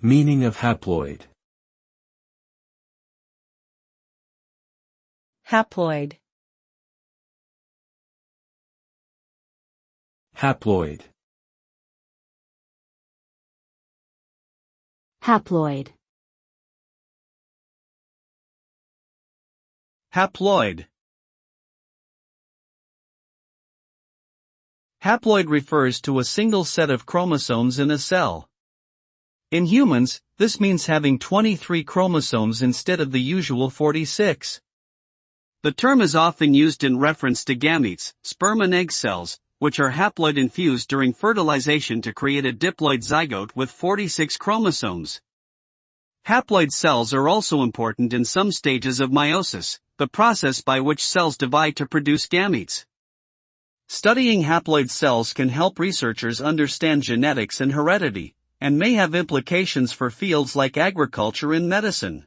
Meaning of haploid. Haploid. Haploid. Haploid. Haploid. Haploid refers to a single set of chromosomes in a cell. In humans, this means having 23 chromosomes instead of the usual 46. The term is often used in reference to gametes, sperm and egg cells, which are haploid infused during fertilization to create a diploid zygote with 46 chromosomes. Haploid cells are also important in some stages of meiosis, the process by which cells divide to produce gametes. Studying haploid cells can help researchers understand genetics and heredity, and may have implications for fields like agriculture and medicine.